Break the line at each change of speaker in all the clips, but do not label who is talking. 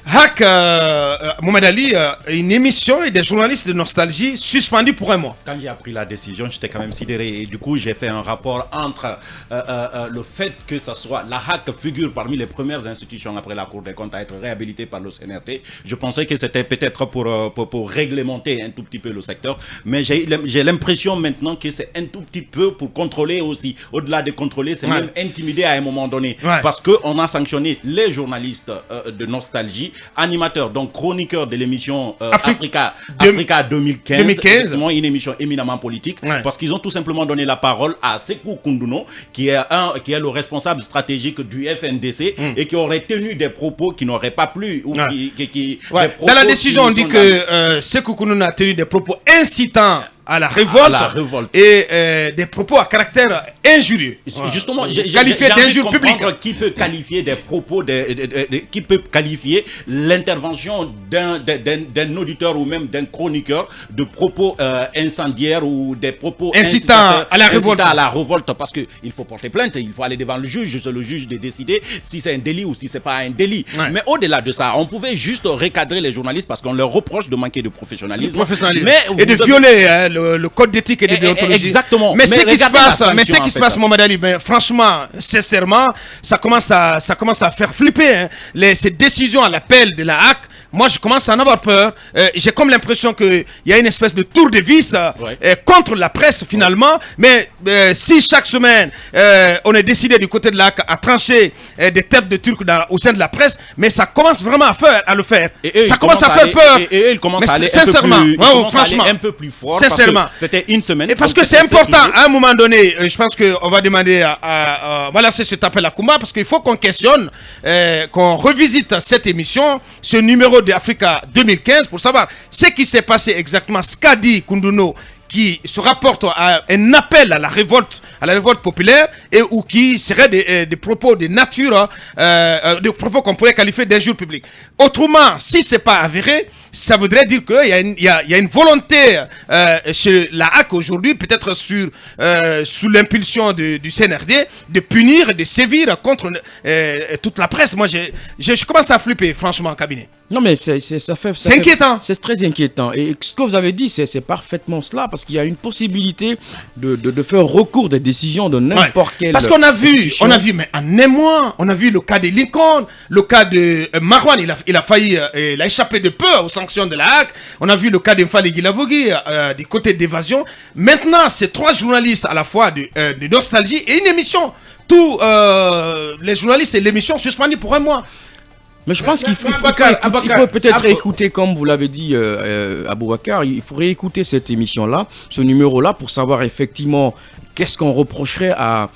Hack, Mohamed Ali, une émission et des journalistes de Nostalgie suspendus pour un mois.
Quand j'ai appris la décision, j'étais quand même sidéré. Et du coup, j'ai fait un rapport entre le fait que ça soit la Hack figure parmi les premières institutions après la Cour des comptes à être réhabilitée par le CNRT. Je pensais que c'était peut-être pour réglementer un tout petit peu le secteur. Mais j'ai l'impression maintenant que c'est un tout petit peu pour contrôler aussi. Au-delà de contrôler, c'est même intimider à un moment donné. Parce qu'on a sanctionné les journalistes de Nostalgie, animateurs, donc chroniqueurs de l'émission Africa 2015, une émission éminemment politique, parce qu'ils ont tout simplement donné la parole à Sekou Kounduno, qui est le responsable stratégique du FNDC et qui aurait tenu des propos qui n'auraient pas plu. Ou
Dans la décision, on dit que Sekou Kounduno a tenu des propos incitants à la révolte, et des propos à caractère injurieux.
Justement,
qualifié d'injure publique.
Qui peut qualifier des propos, qui peut qualifier l'intervention d'un auditeur ou même d'un chroniqueur de propos incendiaires ou des propos
incitant à la
révolte. Parce qu'il faut porter plainte, il faut aller devant le juge, c'est le juge de décider si c'est un délit ou si c'est pas un délit. Mais au-delà de ça, on pouvait juste recadrer les journalistes parce qu'on leur reproche de manquer de professionnalisme.
Et de violer le code d'éthique et de déontologie.
Exactement.
Mais ce qui se passe, Mohamed Ali, franchement, sincèrement, ça commence à faire flipper. Ces décisions à l'appel de la HAC, moi je commence à en avoir peur. J'ai comme l'impression qu'il y a une espèce de tour de vis contre la presse finalement. Mais si chaque semaine on est décidé du côté de la HAC à trancher des têtes de Turcs au sein de la presse, mais ça commence vraiment à le faire. Ça commence à faire peur.
Et il commence à aller un peu plus fort.
Sincèrement.
C'était une semaine.
Et parce que c'est important, à un moment donné, je pense qu'on va demander on va lancer cet appel à Koumba, parce qu'il faut qu'on questionne, qu'on revisite cette émission, ce numéro de Africa 2015, pour savoir ce qui s'est passé exactement, ce qu'a dit Kounduno, qui se rapporte à un appel à la révolte populaire, et ou qui serait des propos de nature, des propos qu'on pourrait qualifier d'injure publique. Autrement, si c'est pas avéré, ça voudrait dire qu'il y a une volonté chez la HAC aujourd'hui, peut-être sous l'impulsion du CNRD, de punir et de sévir contre toute la presse. Moi, je commence à flipper, franchement, en cabinet.
Non, mais c'est
inquiétant.
C'est très inquiétant. Et ce que vous avez dit, c'est parfaitement cela, parce qu'il y a une possibilité de faire recours des décisions de n'importe quelle.
Parce qu'on a vu, mais en un mois, on a vu le cas de Lincoln, le cas de Marwan, il a failli, il a échappé de peu aux sanctions de la HAC. On a vu le cas d'Emfali Guilavogui, des côtés d'évasion. Maintenant, c'est 3 journalistes à la fois de Nostalgie et une émission. Tous les journalistes et l'émission suspendus pour un mois.
Mais je pense qu'il faut peut-être écouter, comme vous l'avez dit, Aboubacar, il faudrait écouter cette émission-là, ce numéro-là, pour savoir effectivement qu'est-ce qu'on reprocherait à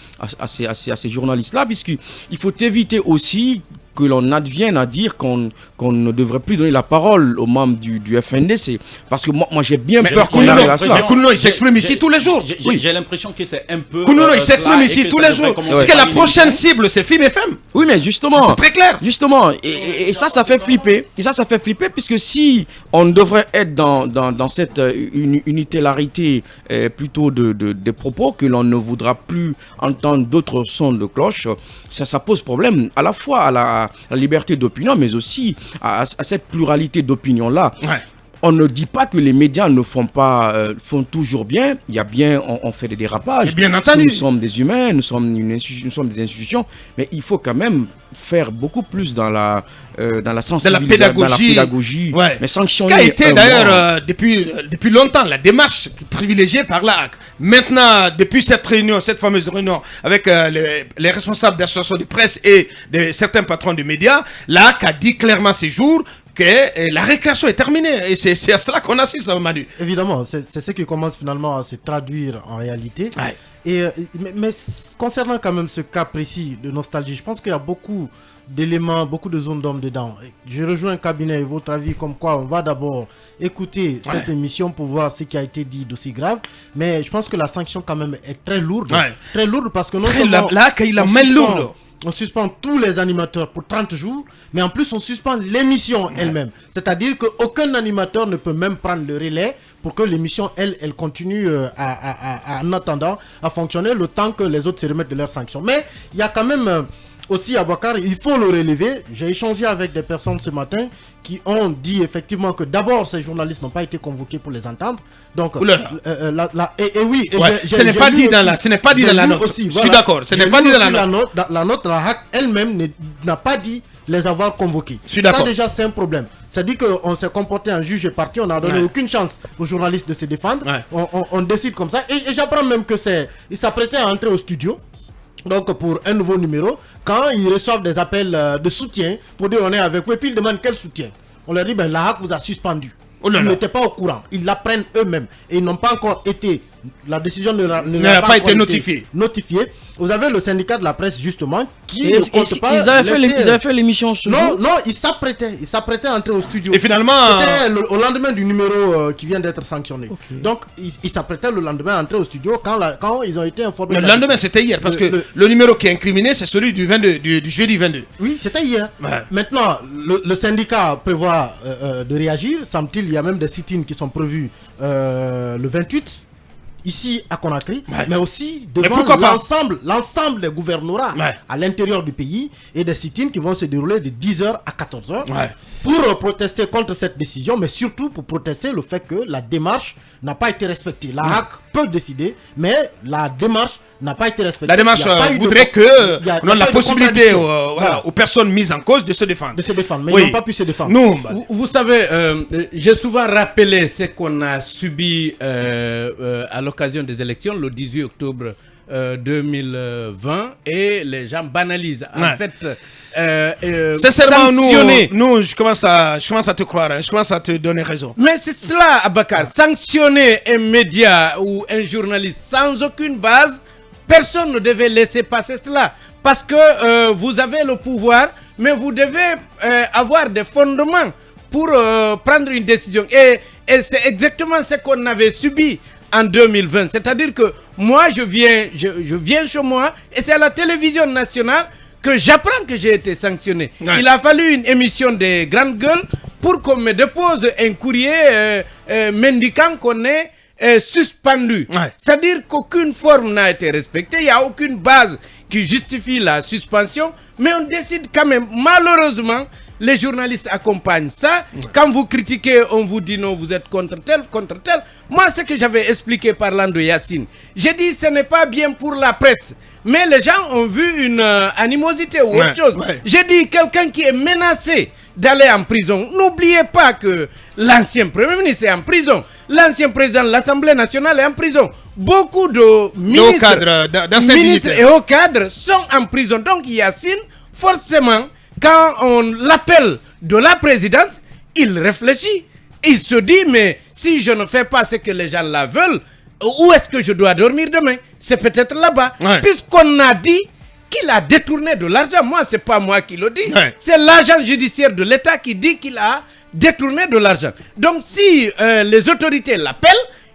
ces journalistes-là, puisqu'il faut éviter aussi que l'on advienne à dire qu'on ne devrait plus donner la parole aux membres du FNDC. Parce que moi j'ai bien peur qu'on arrive à cela.
Kounduno, il s'exprime ici tous les jours.
J'ai l'impression que c'est un peu...
Kounduno, il s'exprime ici tous les jours. Parce que la prochaine cible, c'est Film FM.
Oui, mais justement...
C'est très clair.
Justement, et ça fait flipper. Et ça fait flipper, puisque si on devrait être dans cette unitarité plutôt des propos, que l'on ne voudra plus entendre d'autres sons de cloche, ça pose problème à la fois à la liberté d'opinion, mais aussi à cette pluralité d'opinions-là. On ne dit pas que les médias ne font toujours bien. Il y a bien, on fait des dérapages.
Bien entendu.
Nous sommes des humains, nous sommes des institutions, mais il faut quand même faire beaucoup plus dans la sensibilisation, dans la pédagogie. Mais sanctionner.
Ce qui a été d'ailleurs depuis longtemps la démarche privilégiée par la HAC. Maintenant, depuis cette fameuse réunion avec les responsables d'associations de presse et de certains patrons de médias, la HAC a dit clairement ces jours que la récréation est terminée. Et c'est à cela qu'on assiste, Manu.
Évidemment, c'est ce qui commence finalement à se traduire en réalité. Mais concernant quand même ce cas précis de Nostalgie, je pense qu'il y a beaucoup d'éléments, beaucoup de zones d'ombre dedans. Je rejoins un cabinet et votre avis comme quoi on va d'abord écouter cette émission pour voir ce qui a été dit d'aussi grave. Mais je pense que la sanction quand même est très lourde. Très lourde parce que non seulement...
Là, il a main lourde.
On suspend tous les animateurs pour 30 jours, mais en plus on suspend l'émission elle-même. C'est-à-dire qu'aucun animateur ne peut même prendre le relais pour que l'émission, elle continue en attendant à fonctionner le temps que les autres se remettent de leurs sanctions. Mais il y a quand même aussi, Abouakar, il faut le relever. J'ai échangé avec des personnes ce matin qui ont dit effectivement que d'abord ces journalistes n'ont pas été convoqués pour les entendre. Donc,
oui,
ce
n'est pas dit dans la note.
Aussi,
je suis d'accord. Ce n'est pas dit dans la note.
La note, la HAC elle-même n'a pas dit les avoir convoqués.
Je suis d'accord.
Ça déjà c'est un problème. C'est-à-dire qu'on s'est comporté en juge et parti, on n'a donné aucune chance aux journalistes de se défendre. On décide comme ça. Et j'apprends même que ils s'apprêtaient à entrer au studio. Donc pour un nouveau numéro, quand ils reçoivent des appels de soutien pour dire on est avec vous, et puis ils demandent quel soutien. On leur dit la HAC vous a suspendu. Ils n'étaient pas au courant, ils l'apprennent eux-mêmes et ils n'ont pas encore été. La décision n'a pas été notifiée. Vous avez le syndicat de la presse justement qui ne compte pas.
Ils avaient fait l'émission ce jour.
Non, ils s'apprêtaient à entrer au studio.
Et finalement,
c'était au lendemain du numéro qui vient d'être sanctionné. Okay. Donc ils s'apprêtaient le lendemain à entrer au studio quand ils ont été informés.
Le lendemain c'était hier parce que le numéro qui est incriminé c'est celui du jeudi 22.
Oui, c'était hier. Ouais. Maintenant, le syndicat prévoit de réagir. Semble-t-il, il y a même des sit-ins qui sont prévus le 28. Ici à Conakry, mais aussi devant l'ensemble des gouvernorats à l'intérieur du pays et des sit-ins qui vont se dérouler de 10h à 14h pour protester contre cette décision, mais surtout pour protester le fait que la démarche n'a pas été respectée. La HAC peut décider, mais la démarche n'a pas été respectée.
La démarche voudrait que on donne la possibilité aux personnes mises en cause de se défendre.
Mais ils n'ont pas pu se défendre.
Non, vous savez, j'ai souvent rappelé ce qu'on a subi à l'occasion des élections le 18 octobre 2020 et les gens banalisent. En fait,
sincèrement, nous, je commence à te croire, je commence à te donner raison.
Mais c'est cela, Abakar. Sanctionner un média ou un journaliste sans aucune base, personne ne devait laisser passer cela. Parce que vous avez le pouvoir, mais vous devez avoir des fondements pour prendre une décision. Et c'est exactement ce qu'on avait subi en 2020. C'est-à-dire que moi, je viens chez moi et c'est à la télévision nationale que j'apprends que j'ai été sanctionné. Il a fallu une émission des grandes gueules pour qu'on me dépose un courrier m'indiquant qu'on est suspendu. C'est-à-dire qu'aucune forme n'a été respectée, il n'y a aucune base qui justifie la suspension, mais on décide quand même, malheureusement, les journalistes accompagnent ça. Quand vous critiquez, on vous dit non, vous êtes contre tel, contre tel. Moi, ce que j'avais expliqué parlant de Yacine, j'ai dit ce n'est pas bien pour la presse. Mais les gens ont vu une animosité ou autre chose. J'ai dit quelqu'un qui est menacé d'aller en prison. N'oubliez pas que l'ancien Premier ministre est en prison. L'ancien président de l'Assemblée nationale est en prison. Beaucoup de ministres et hauts cadres sont en prison. Donc Yacine, forcément, quand on l'appelle de la présidence, il réfléchit. Il se dit, mais si je ne fais pas ce que les gens là veulent, où est-ce que je dois dormir demain? C'est peut-être là-bas. Puisqu'on a dit qu'il a détourné de l'argent. Moi, ce n'est pas moi qui le dis. C'est l'agent judiciaire de l'État qui dit qu'il a détourné de l'argent. Donc, si les autorités l'appellent,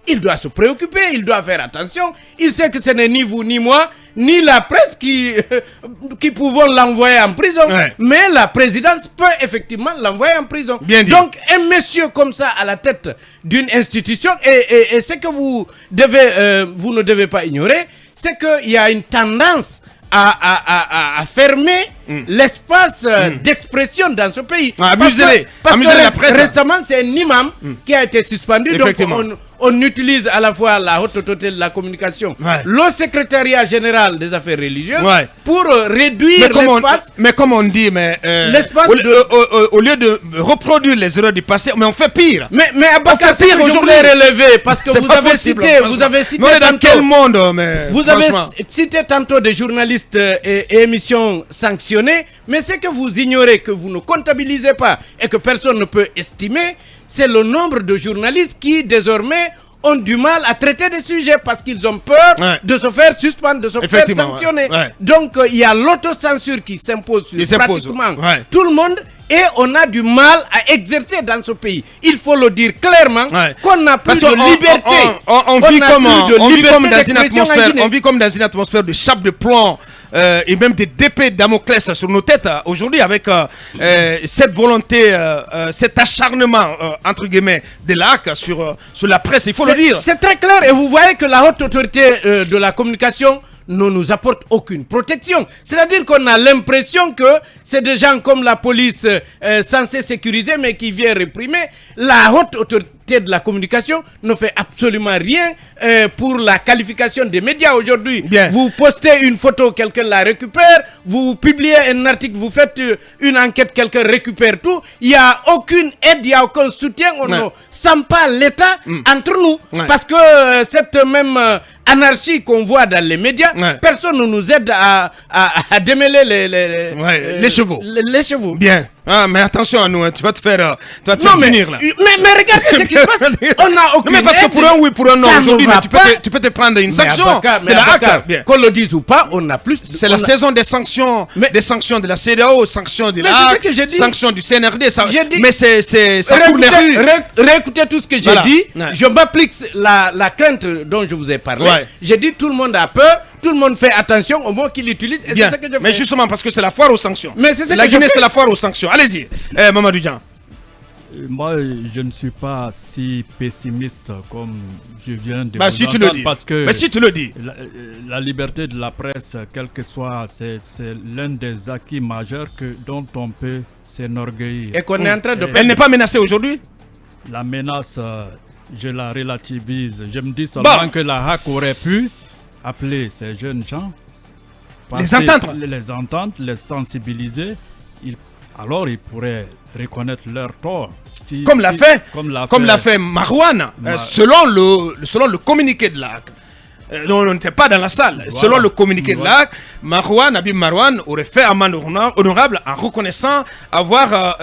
il doit se préoccuper, il doit faire attention. Il sait que ce n'est ni vous, ni moi, ni la presse qui pouvons l'envoyer en prison. Mais la présidence peut effectivement l'envoyer en prison. Donc, un monsieur comme ça à la tête d'une institution, et ce que vous ne devez pas ignorer, c'est qu'il y a une tendance à fermer l'espace d'expression dans ce pays. Parce que la presse. Récemment, c'est un imam qui a été suspendu. Donc, on utilise à la fois la haute autorité de la communication, le secrétariat général des affaires religieuses, pour réduire l'espace.
Mais comme on dit, au lieu de reproduire les erreurs du passé, mais on fait pire.
Mais Abakar, c'est que je voulais relever, parce que vous avez cité
dans quel monde,
vous avez cité tantôt des journalistes et émissions sanctionnées, mais ce que vous ignorez, que vous ne comptabilisez pas et que personne ne peut estimer, c'est le nombre de journalistes qui désormais ont du mal à traiter des sujets parce qu'ils ont peur de se faire suspendre, de se faire sanctionner. Donc il y a l'autocensure qui s'impose sur pratiquement tout le monde et on a du mal à exercer dans ce pays. Il faut le dire clairement qu'on n'a plus de liberté.
On vit comme dans une atmosphère de chape de plomb. Et même des épées de Damoclès sur nos têtes aujourd'hui avec cette volonté, cet acharnement entre guillemets de l'AC sur la presse, il faut le dire.
C'est très clair et vous voyez que la haute autorité de la communication ne nous apportent aucune protection. C'est-à-dire qu'on a l'impression que c'est des gens comme la police censés sécuriser, mais qui vient réprimer. La haute autorité de la communication ne fait absolument rien pour la qualification des médias aujourd'hui. Vous postez une photo, quelqu'un la récupère, vous publiez un article, vous faites une enquête, quelqu'un récupère tout. Il n'y a aucune aide, il n'y a aucun soutien, on ne sent pas l'État entre nous. Parce que cette même anarchie qu'on voit dans les médias, personne ne nous aide à démêler
les chevaux.
Les chevaux.
Bien. Ah, mais attention à nous, hein, tu vas te faire punir là.
Mais regardez ce qui se passe. On n'a aucune
mais parce que pour un oui, pour un non, aujourd'hui, tu peux te prendre une sanction.
Mais qu'on le dise ou pas, on n'a plus.
C'est la saison des sanctions, des sanctions de la CEDEAO, sanctions de la sanctions du CNRD. Mais ça court les rues.
Réécoutez tout ce que j'ai dit. Je m'applique la crainte dont je vous ai parlé. J'ai dit tout le monde a peur. Tout le monde fait attention au mot qu'il utilise. Et c'est ce que je fais.
Mais justement, parce que c'est la foire aux sanctions.
Mais c'est
la Guinée, c'est la foire aux sanctions. Allez-y, Mamadou Dian.
Moi, je ne suis pas si pessimiste comme je viens de
vous entendre, parce que si tu le dis.
La liberté de la presse, quel que soit, c'est l'un des acquis majeurs dont on peut s'enorgueillir.
Et qu'on est en train de...
Elle n'est pas menacée aujourd'hui?
La menace, je la relativise. Je me dis seulement que la HAC aurait pu appeler ces jeunes gens,
les
entendre, les sensibiliser, alors ils pourraient reconnaître leur tort.
Comme l'a fait Marouane, selon le communiqué de la HAC. On n'était pas dans la salle. Selon le communiqué de l'AC, Habib Marouane aurait fait amende honorable en reconnaissant avoir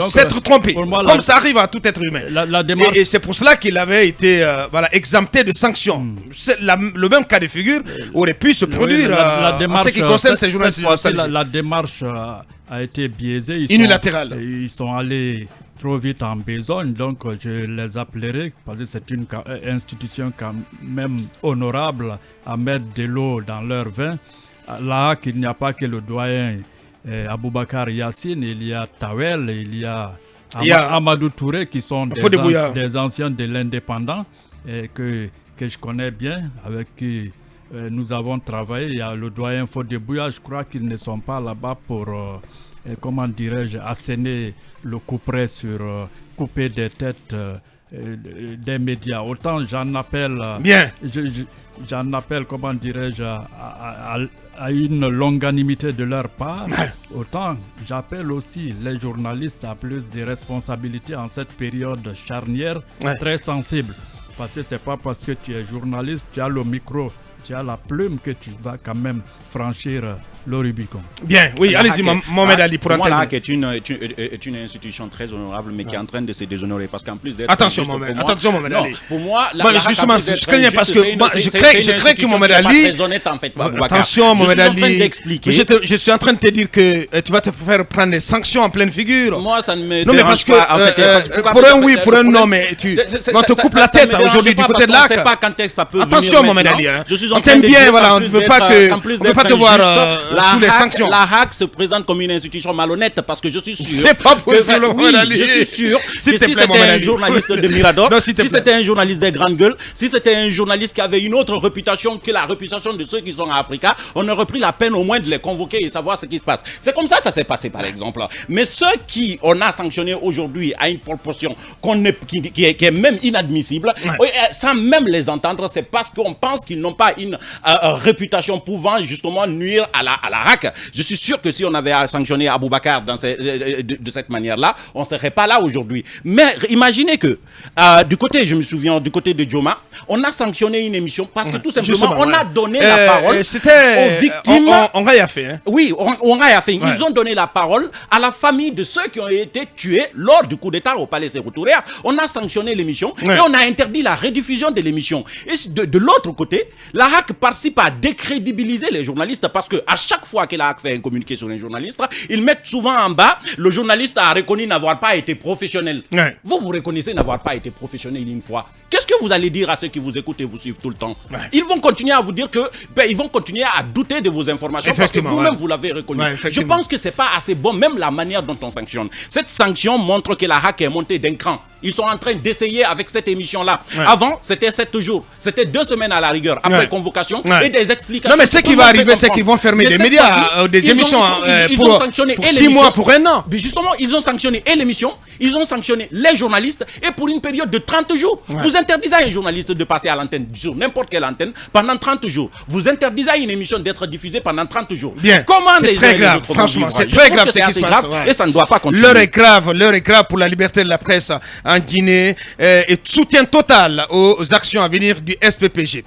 s'être trompé. Comme ça arrive à tout être humain. Et c'est pour cela qu'il avait été exempté de sanctions. Le même cas de figure aurait pu se produire en ce qui concerne ces journalistes.
La démarche a été biaisée.
Unilatérale.
Ils sont allés trop vite en besogne, donc je les appellerai parce que c'est une institution quand même honorable à mettre de l'eau dans leur vin. Là, il n'y a pas que le doyen Aboubacar Yassine, il y a Tawel, il y a Amadou Touré qui sont des anciens de l'indépendant que je connais bien, avec qui nous avons travaillé. Il y a le doyen Fodebouya, je crois qu'ils ne sont pas là-bas pour... comment dirais-je, asséner le couperet sur couper des têtes des médias. Autant j'en appelle, j'en appelle, comment dirais-je, à une longanimité de leur part, autant j'appelle aussi les journalistes à plus de responsabilités en cette période charnière très sensible. Parce que c'est pas parce que tu es journaliste, tu as le micro, tu as la plume que tu vas quand même franchir le Rubicon.
Bien, oui, allez-y, Mohamed Ali, pour
moi, la HAC est une institution très honorable, mais qui est en train de se déshonorer. Parce qu'en plus d'être...
Attention, Mohamed Ali.
Pour moi,
justement, je craignais parce que je crains que Mohamed Ali... Attention, Mohamed Ali. Je suis en train de te dire que tu vas te faire prendre des sanctions en pleine figure.
Moi, ça ne me
dérange pas. Non, mais parce que pour un oui, pour un non, mais on te coupe la tête aujourd'hui du côté de la HAC. Attention, Mohamed Ali. On t'aime bien, voilà, on ne veut pas te voir... sous les sanctions.
La HAC se présente comme une institution malhonnête parce que je suis sûr.
C'est pas possible.
Je suis sûr que si c'était un journaliste de Mirador, si c'était un journaliste des grandes gueules, si c'était un journaliste qui avait une autre réputation que la réputation de ceux qui sont à Africa, on aurait pris la peine au moins de les convoquer et savoir ce qui se passe. C'est comme ça s'est passé par exemple. Mais ceux qui on a sanctionnés aujourd'hui à une proportion qui est même inadmissible, sans même les entendre, c'est parce qu'on pense qu'ils n'ont pas une réputation pouvant justement nuire à la HAC. Je suis sûr que si on avait sanctionné Aboubacar de cette manière-là, on ne serait pas là aujourd'hui. Mais imaginez que, du côté de Djoma, on a sanctionné une émission parce que tout simplement, on a donné la parole aux victimes.
On a fait. Hein.
Oui, on a fait. Ils ont donné la parole à la famille de ceux qui ont été tués lors du coup d'État au Palais Sékou Touré. On a sanctionné l'émission et on a interdit la rediffusion de l'émission. Et de l'autre côté, la HAC participe à décrédibiliser les journalistes parce que à chaque fois que la HAC fait un communiqué sur un journaliste, ils mettent souvent en bas, le journaliste a reconnu n'avoir pas été professionnel. Vous reconnaissez n'avoir pas été professionnel une fois. qu'est-ce que vous allez dire à ceux qui vous écoutent et vous suivent tout le temps? Ils vont continuer à vous dire que, ils vont continuer à douter de vos informations parce que vous-même, vous l'avez reconnu. Je pense que c'est pas assez bon, même la manière dont on sanctionne. Cette sanction montre que la HAC est montée d'un cran. Ils sont en train d'essayer avec cette émission-là. Avant, c'était 7 jours. C'était 2 semaines à la rigueur, après convocation et des explications.
Non, mais ce qui va arriver, c'est qu'ils vont fermer des médias, des émissions pour 6 mois, pour 1 an.
Mais justement, ils ont sanctionné et l'émission, ils ont sanctionné les journalistes et pour une période de 30 jours. Vous interdisez à un journaliste de passer à l'antenne sur n'importe quelle antenne pendant 30 jours. Vous interdisez à une émission d'être diffusée pendant 30 jours.
Bien.
Comment
c'est très grave, franchement, c'est très grave ce qui se passe.
Et ça ne doit pas continuer.
L'heure est grave pour la liberté de la presse en Guinée et soutien total aux actions à venir du SPPG.